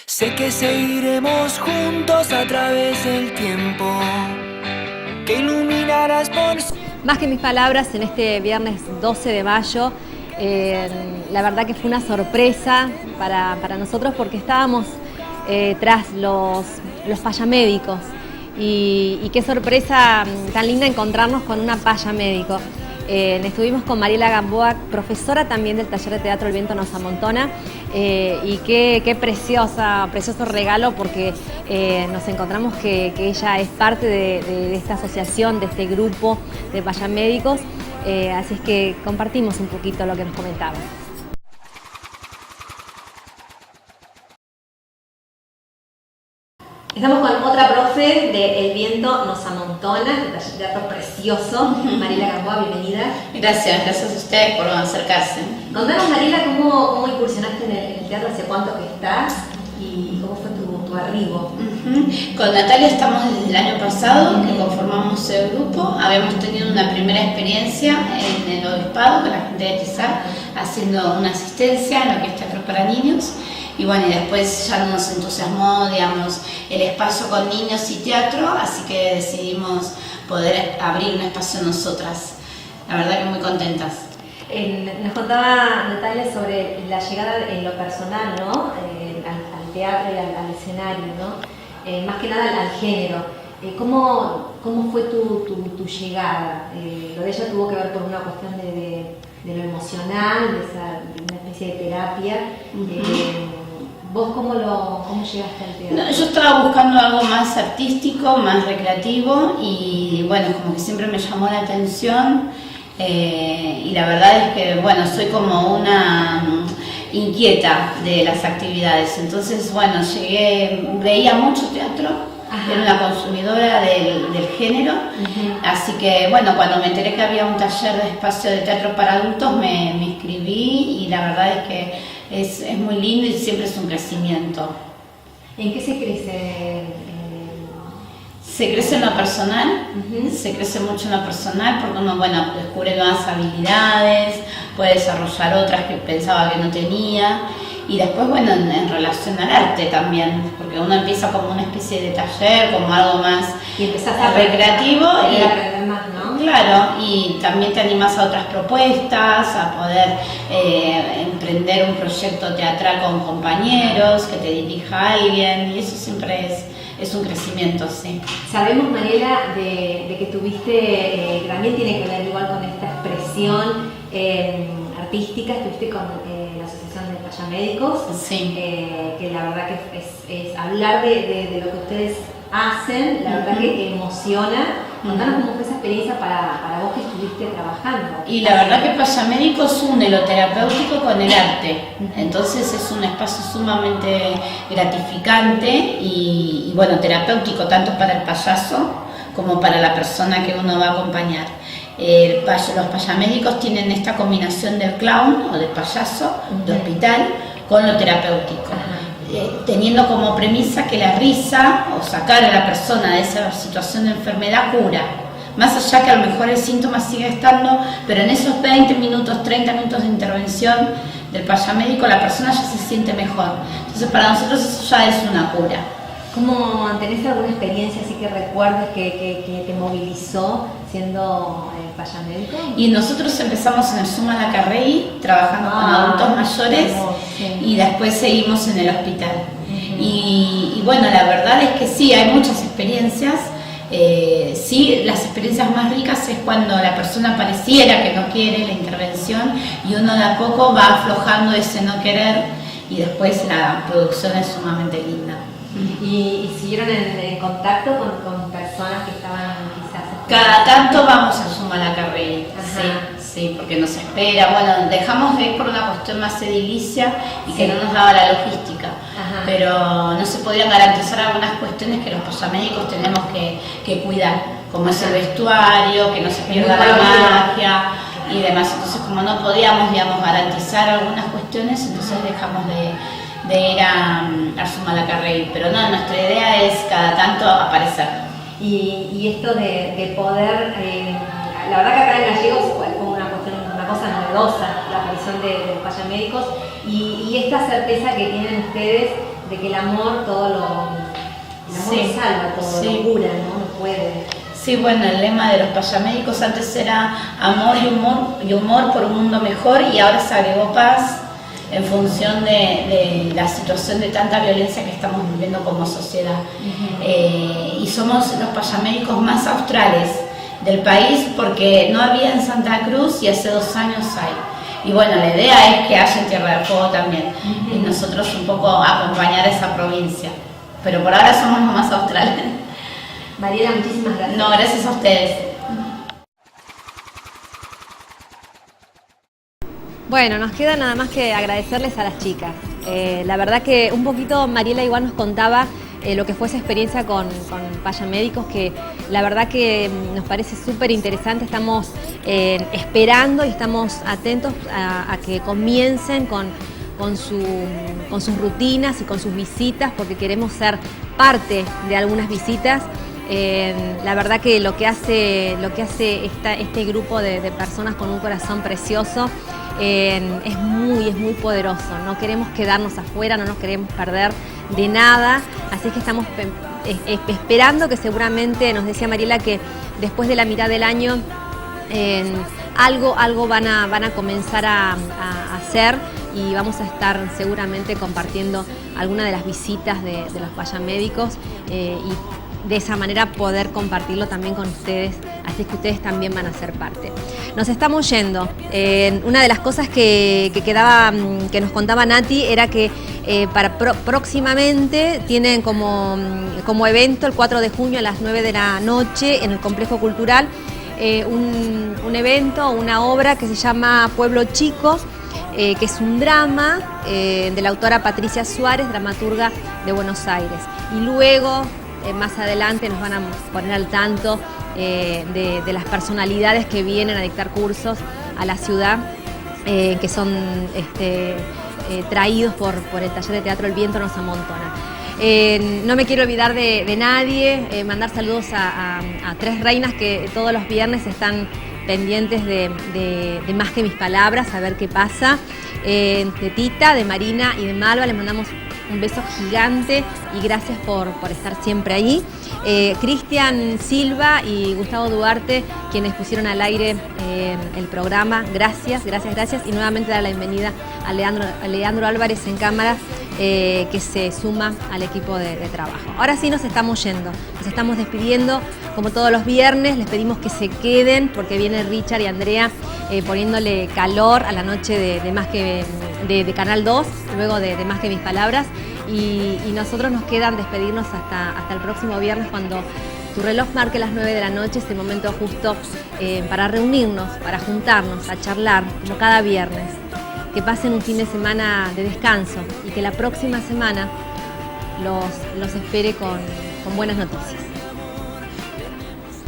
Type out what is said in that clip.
Sé que seguiremos juntos a través del tiempo, que iluminarás por... Más que mis palabras, en este viernes 12 de mayo, la verdad que fue una sorpresa para nosotros porque estábamos tras los payamédicos y qué sorpresa tan linda encontrarnos con una payamédico. Estuvimos con Mariela Gamboa, profesora también del taller de teatro El viento nos amontona, y qué precioso regalo porque nos encontramos que ella es parte de esta asociación, de este grupo de payamédicos, así es que compartimos un poquito lo que nos comentaba. Estamos con otra profe de El viento nos amontona, este taller de teatro precioso. Mariela Gamboa, bienvenida. Gracias a ustedes por acercarse. Contanos, Mariela, cómo incursionaste en el teatro, hace cuánto que estás y cómo fue tu arribo. Con Natalia estamos desde el año pasado, que conformamos el grupo. Habíamos tenido una primera experiencia en el obispado con la gente de Tizar, haciendo una asistencia en lo que es teatro para niños. Y bueno, y después ya nos entusiasmó, digamos, el espacio con niños y teatro, así que decidimos poder abrir un espacio nosotras. La verdad que muy contentas. Nos contaba Natalia sobre la llegada en lo personal, ¿no? Al teatro y al escenario, ¿no? Más que nada al género. ¿Cómo fue tu llegada? Lo de ella tuvo que ver por una cuestión de lo emocional, de una especie de terapia. ¿Vos cómo llegaste al teatro? No, yo estaba buscando algo más artístico, más recreativo y bueno, como que siempre me llamó la atención y la verdad es que bueno, soy como una inquieta de las actividades, entonces bueno, veía mucho teatro. Ajá. Era una consumidora del género, así que bueno, cuando me enteré que había un taller de espacio de teatro para adultos me inscribí y la verdad es que es muy lindo y siempre es un crecimiento. ¿En qué se crece? Se crece en lo personal, se crece mucho en lo personal porque uno bueno, descubre nuevas habilidades, puede desarrollar otras que pensaba que no tenía. Y después, bueno, en relación al arte también, porque uno empieza como una especie de taller, como algo más recreativo. Y aprender más, ¿no? Claro, y también te animas a otras propuestas, a poder emprender un proyecto teatral con compañeros, que te dirija alguien, y eso siempre es un crecimiento, sí. Sabemos, Mariela, de que tuviste, que también tiene que ver igual con esta expresión artística, estuviste con la Asociación de Payamédicos, sí. Que la verdad que es hablar de lo que ustedes hacen, la verdad que emociona. Contanos cómo fue esa experiencia para vos que estuviste trabajando. Y la verdad que Payamédicos une lo terapéutico con el arte, entonces es un espacio sumamente gratificante y bueno, terapéutico tanto para el payaso como para la persona que uno va a acompañar. Los payamédicos tienen esta combinación del clown o del payaso, de hospital, con lo terapéutico, teniendo como premisa que la risa o sacar a la persona de esa situación de enfermedad cura. Más allá que a lo mejor el síntoma sigue estando, pero en esos 20 minutos, 30 minutos de intervención del payamédico la persona ya se siente mejor. Entonces para nosotros eso ya es una cura. ¿Cómo tenés alguna experiencia así que recuerdes que te movilizó siendo payamédico? Y nosotros empezamos en el Zumalacárregui trabajando con adultos mayores y después seguimos en el hospital. Y bueno, la verdad es que sí, hay muchas experiencias. Sí, las experiencias más ricas es cuando la persona pareciera que no quiere la intervención y uno de a poco va aflojando ese no querer y después la producción es sumamente linda. ¿Y siguieron en contacto con personas que estaban quizás? Cada tanto vamos a Zumalacárregui, sí, porque nos espera. Bueno, dejamos de ir por una cuestión más edilicia y que no nos daba la logística, pero no se podían garantizar algunas cuestiones que los payamédicos tenemos que cuidar, como es el vestuario, que no se pierda la magia y demás. Entonces, como no podíamos, digamos, garantizar algunas cuestiones, entonces dejamos de ir a Zumalacárregui, pero no, nuestra idea es cada tanto aparecer. Y esto de poder, la verdad que acá en Gallegos fue como una cosa novedosa la aparición de los payamédicos y esta certeza que tienen ustedes de que el amor todo lo salva, todo lo cura, ¿no? Lo puede. Sí, bueno, el lema de los payamédicos antes era amor y humor por un mundo mejor, y ahora se agregó paz en función de la situación de tanta violencia que estamos viviendo como sociedad. Y somos los payamédicos más australes del país, porque no había en Santa Cruz y hace 2 años hay. Y bueno, la idea es que haya en Tierra del Fuego también, y nosotros un poco acompañar a esa provincia. Pero por ahora somos los más australes. Mariela, muchísimas gracias. No, gracias a ustedes. Bueno, nos queda nada más que agradecerles a las chicas. La verdad que un poquito Mariela igual nos contaba lo que fue esa experiencia con payamédicos, que la verdad que nos parece súper interesante. Estamos esperando y estamos atentos a que comiencen con sus rutinas y con sus visitas, porque queremos ser parte de algunas visitas. La verdad que lo que hace este grupo de personas con un corazón precioso es muy poderoso. No queremos quedarnos afuera, no nos queremos perder de nada, así que estamos esperando que seguramente, nos decía Mariela, que después de la mitad del año algo van a comenzar a hacer, y vamos a estar seguramente compartiendo alguna de las visitas de los payamédicos, y de esa manera poder compartirlo también con ustedes, así que ustedes también van a ser parte. Nos estamos yendo. Una de las cosas que nos contaba Nati era que próximamente tienen como evento el 4 de junio a las 9 de la noche en el Complejo Cultural un evento, una obra que se llama Pueblo Chico, que es un drama de la autora Patricia Suárez, dramaturga de Buenos Aires. Y luego, más adelante, nos van a poner al tanto de las personalidades que vienen a dictar cursos a la ciudad, que son traídos por el taller de teatro El Viento Nos Amontona. No me quiero olvidar de nadie, mandar saludos a 3 reinas que todos los viernes están pendientes de Más que mis palabras, a ver qué pasa. De Tita, de Marina y de Malva, les mandamos un beso gigante y gracias por estar siempre ahí. Cristian Silva y Gustavo Duarte, quienes pusieron al aire el programa, gracias. Y nuevamente dar la bienvenida a Leandro Álvarez en cámaras, que se suma al equipo de trabajo. Ahora sí nos estamos yendo, nos estamos despidiendo como todos los viernes. Les pedimos que se queden porque viene Richard y Andrea poniéndole calor a la noche de Canal 2, luego de Más que mis palabras, y nosotros nos quedan despedirnos hasta el próximo viernes, cuando tu reloj marque las 9 de la noche, este momento justo para reunirnos, para juntarnos, a charlar, como cada viernes. Que pasen un fin de semana de descanso y que la próxima semana los espere con buenas noticias.